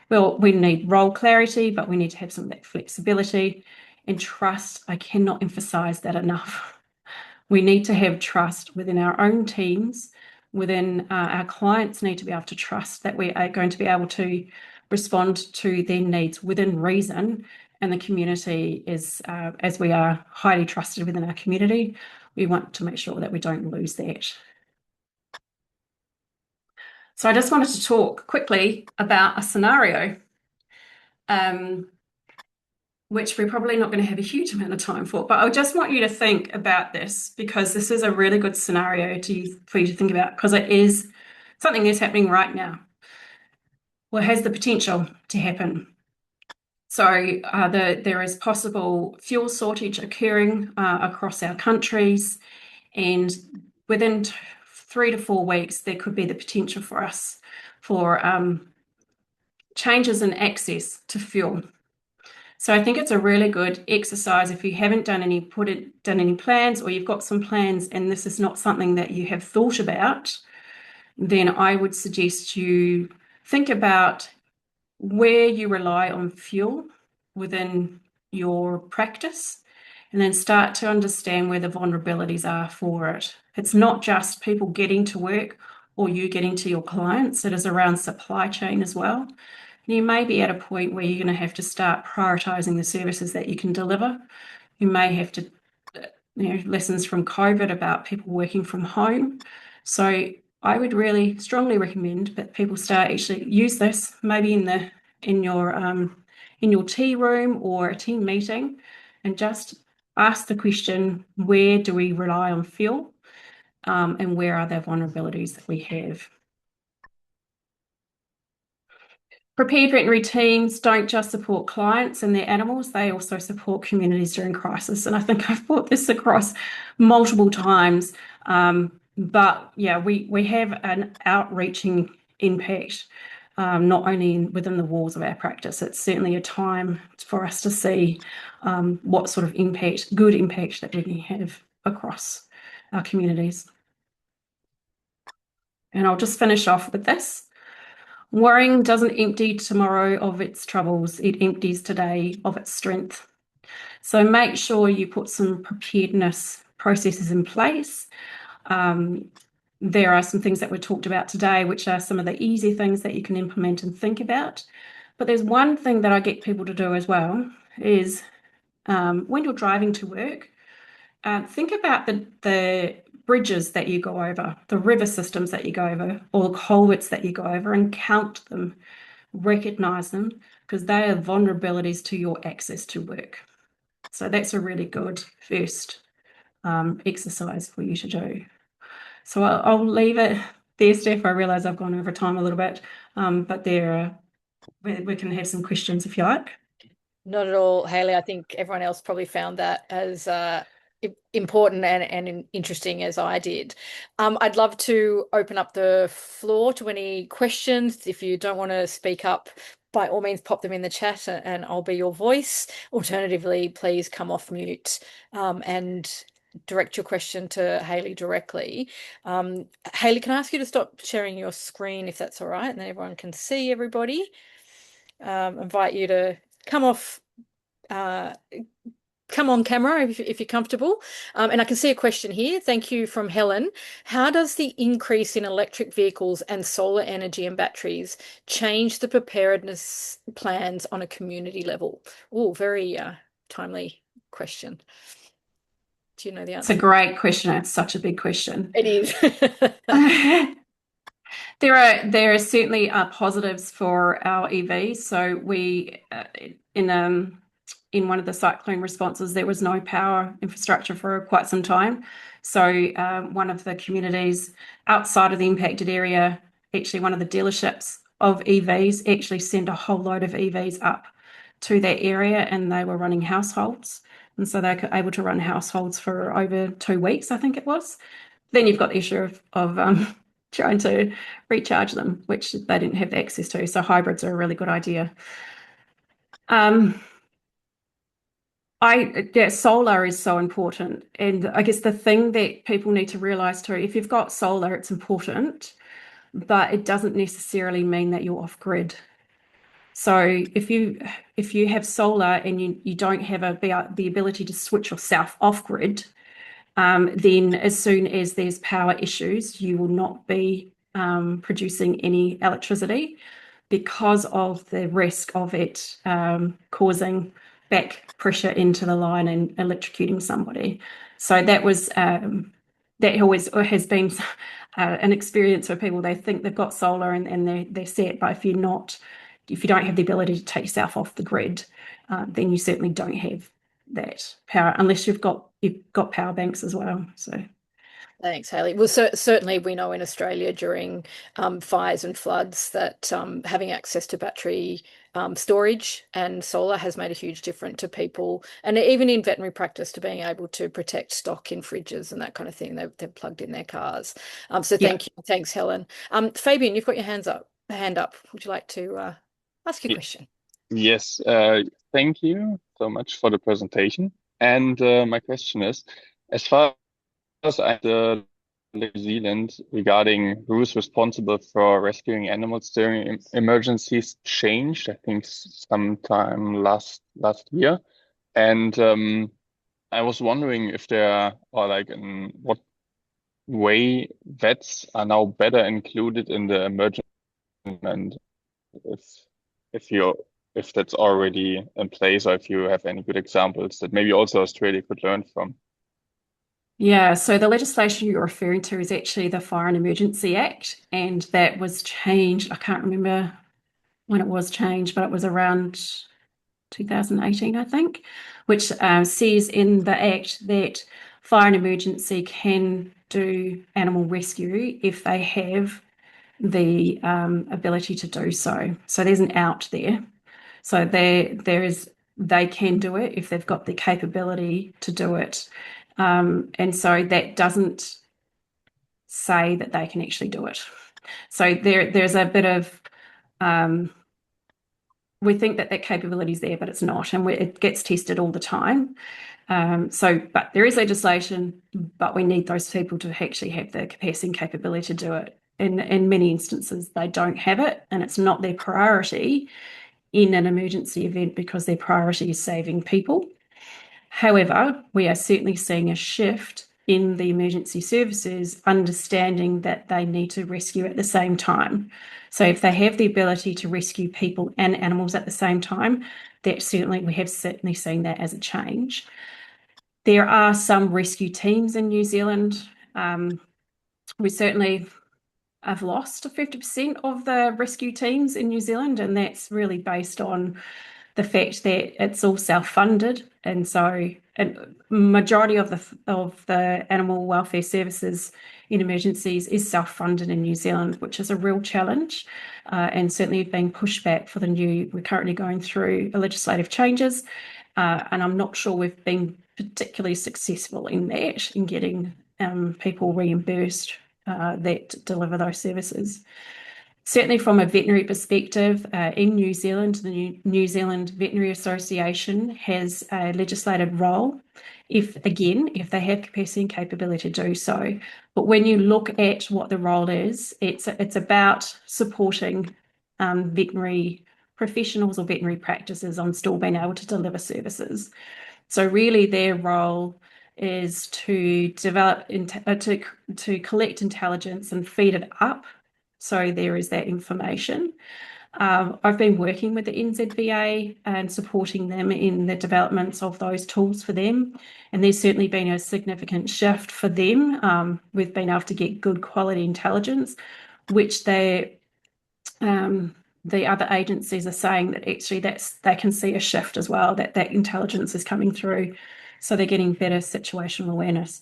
Well, we need role clarity, but we need to have some of that flexibility and trust. I cannot emphasize that enough. We need to have trust within our own teams, within our clients need to be able to trust that we are going to be able to respond to their needs within reason. And the community is, as we are highly trusted within our community, we want to make sure that we don't lose that. So I just wanted to talk quickly about a scenario, which we're probably not going to have a huge amount of time for, but I just want you to think about this because this is a really good scenario for you to think about because it is something that's happening right now. Well, it has the potential to happen. So there is possible fuel shortage occurring across our countries, and within 3 to 4 weeks, there could be the potential for us for changes in access to fuel. So I think it's a really good exercise if you haven't done any plans, or you've got some plans and this is not something that you have thought about, then I would suggest you think about where you rely on fuel within your practice and then start to understand where the vulnerabilities are for it. It's not just people getting to work or you getting to your clients, it is around supply chain as well. And you may be at a point where you're going to have to start prioritizing the services that you can deliver. You may have to, lessons from COVID about people working from home. So I would really strongly recommend that people start actually use this maybe in your tea room or a team meeting and just ask the question, where do we rely on fuel and where are the vulnerabilities that we have? Prepared veterinary teams don't just support clients and their animals, they also support communities during crisis. And I think I've brought this across multiple times. But yeah, we have an outreaching impact, not only within the walls of our practice. It's certainly a time for us to see what sort of good impact that we can have across our communities. And I'll just finish off with this. Worrying doesn't empty tomorrow of its troubles, it empties today of its strength. So make sure you put some preparedness processes in place. There are some things that were talked about today, which are some of the easy things that you can implement and think about. But there's one thing that I get people to do as well is when you're driving to work, think about the bridges that you go over, the river systems that you go over, or the culverts that you go over, and count them, recognize them, because they are vulnerabilities to your access to work. So that's a really good first exercise for you to do. So I'll leave it there, Steph. I realise I've gone over time a little bit, but we can have some questions if you like. Not at all, Hayley. I think everyone else probably found that as important and interesting as I did. I'd love to open up the floor to any questions. If you don't want to speak up, by all means, pop them in the chat and I'll be your voice. Alternatively, please come off mute and direct your question to Hayley directly. Hayley, can I ask you to stop sharing your screen if that's all right, and then everyone can see everybody? Invite you to come on camera if you're comfortable. And I can see a question here. Thank you from Helen. How does the increase in electric vehicles and solar energy and batteries change the preparedness plans on a community level? Oh, very timely question. Do you know the It's a answer? great question. It's such a big question. It is. There are certainly positives for our EVs. So we in one of the cyclone responses, there was no power infrastructure for quite some time. So one of the communities outside of the impacted area, actually one of the dealerships of EVs, actually sent a whole load of EVs up to that area, and they were running households. And so they were able to run households for over 2 weeks, I think it was. Then you've got the issue of trying to recharge them, which they didn't have access to. So hybrids are a really good idea. Solar is so important. And I guess the thing that people need to realize too, if you've got solar, it's important, but it doesn't necessarily mean that you're off grid. So if you have solar and you don't have the ability to switch yourself off grid, then as soon as there's power issues, you will not be producing any electricity because of the risk of it causing back pressure into the line and electrocuting somebody. So that always has been an experience for people. They think they've got solar and they're set, but if you don't have the ability to take yourself off the grid, then you certainly don't have that power unless you've got power banks as well. So Thanks, Hayley. Well, certainly we know in Australia during fires and floods that having access to battery storage and solar has made a huge difference to people, and even in veterinary practice, to being able to protect stock in fridges and that kind of thing. They've plugged in their cars. So yeah. thank you, thanks, Helen. Fabian, you've got your hand up. Would you like to ask your Y- question? Yes, thank you so much for the presentation. And my question is, as far as I New Zealand regarding who's responsible for rescuing animals during emergencies changed, I think sometime last year. And I was wondering if there are, or like in what way vets are now better included in the emergency management, if if you if that's already in place, or if you have any good examples that maybe also Australia could learn from. Yeah, so the legislation you're referring to is actually the Fire and Emergency Act, and that was changed. I can't remember when it was changed, but it was around 2018, I think, which says in the Act that fire and emergency can do animal rescue if they have the ability to do so. So there's an out there. So they can do it if they've got the capability to do it. And so that doesn't say that they can actually do it. So there's a bit of we think that capability is there, but it's not, and it gets tested all the time. But there is legislation, but we need those people to actually have the capacity and capability to do it. In many instances, they don't have it, and it's not their priority in an emergency event because their priority is saving people. However, we are certainly seeing a shift in the emergency services, understanding that they need to rescue at the same time. So if they have the ability to rescue people and animals at the same time, we have certainly seen that as a change. There are some rescue teams in New Zealand. We certainly have lost 50% of the rescue teams in New Zealand, and that's really based on the fact that it's all self-funded, and so a majority of the animal welfare services in emergencies is self-funded in New Zealand, which is a real challenge, and certainly being pushed back for we're currently going through legislative changes, and I'm not sure we've been particularly successful in that, in getting people reimbursed that deliver those services. Certainly from a veterinary perspective, in New Zealand, the New Zealand Veterinary Association has a legislated role if they have capacity and capability to do so. But when you look at what the role is, it's about supporting veterinary professionals or veterinary practices on still being able to deliver services. So really their role is to develop, to collect intelligence and feed it up. So there is that information. I've been working with the NZVA and supporting them in the developments of those tools for them. And there's certainly been a significant shift for them. We've been able to get good quality intelligence, which the other agencies are saying that actually they can see a shift as well, that intelligence is coming through. So they're getting better situational awareness.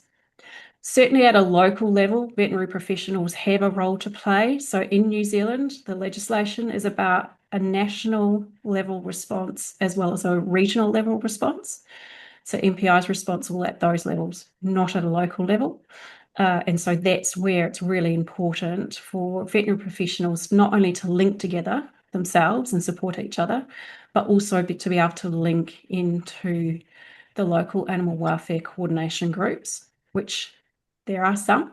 Certainly at a local level, veterinary professionals have a role to play. So in New Zealand, the legislation is about a national level response as well as a regional level response. So MPI is responsible at those levels, not at a local level. And so that's where it's really important for veterinary professionals not only to link together themselves and support each other, but also to be able to link into the local animal welfare coordination groups, which there are some,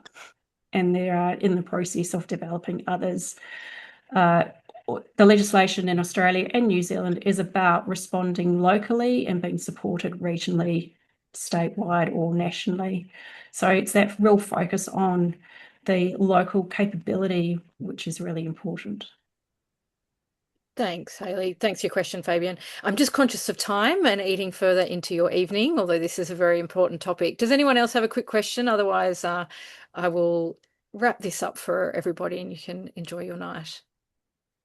and they are in the process of developing others. The legislation in Australia and New Zealand is about responding locally and being supported regionally, statewide or nationally. So it's that real focus on the local capability, which is really important. Thanks, Hayley. Thanks for your question, Fabian. I'm just conscious of time and eating further into your evening, although this is a very important topic. Does anyone else have a quick question? Otherwise, I will wrap this up for everybody and you can enjoy your night.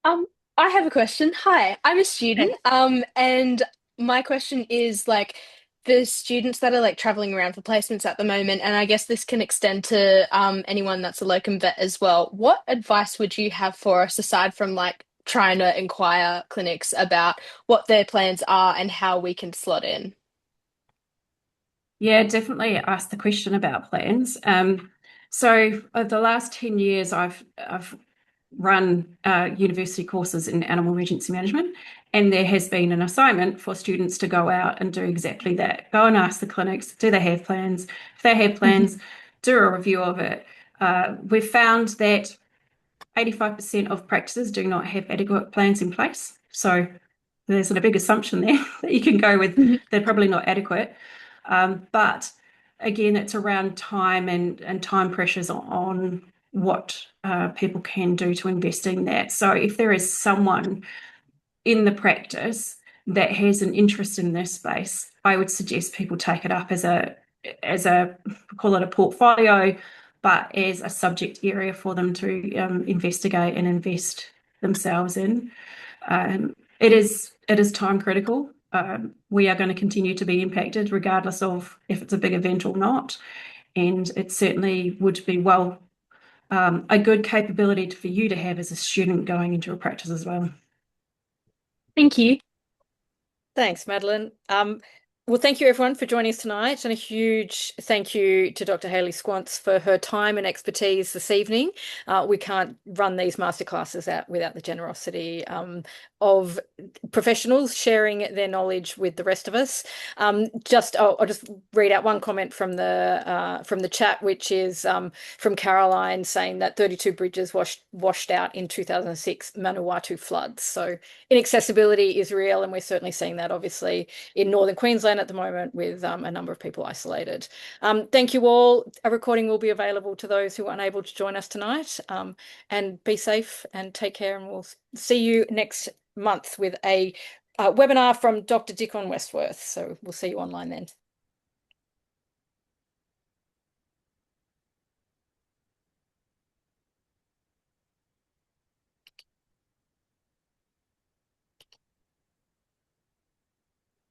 Um, I have a question. Hi, I'm a student. Thanks. And my question is like the students that are like traveling around for placements at the moment, and I guess this can extend to anyone that's a locum vet as well. What advice would you have for us aside from like trying to inquire clinics about what their plans are and how we can slot in? Yeah, definitely ask the question about plans. So over the last 10 years, I've run university courses in animal emergency management, and there has been an assignment for students to go out and do exactly that. Go and ask the clinics, do they have plans? If they have plans, do a review of it. We've found that 85% of practices do not have adequate plans in place. So there's a big assumption there that you can go with they're probably not adequate. But again, it's around time and time pressures on what people can do to invest in that. So if there is someone in the practice that has an interest in this space, I would suggest people take it up as a call it a portfolio, but as a subject area for them to investigate and invest themselves in. It is time critical. We are going to continue to be impacted regardless of if it's a big event or not. And it certainly would be a good capability for you to have as a student going into a practice as well. Thank you. Thanks, Madeline. Well, thank you everyone for joining us tonight, and a huge thank you to Dr. Hayley Squance for her time and expertise this evening. We can't run these masterclasses out without the generosity of professionals sharing their knowledge with the rest of us. I'll just read out one comment from the chat, which is from Caroline saying that 32 bridges washed out in 2006 Manawatu floods. So inaccessibility is real, and we're certainly seeing that obviously in northern Queensland at the moment with a number of people isolated. Thank you all. A recording will be available to those who are unable to join us tonight. And be safe and take care, and we'll see you next month with a webinar from Dr. Dickon Westworth. So we'll see you online then.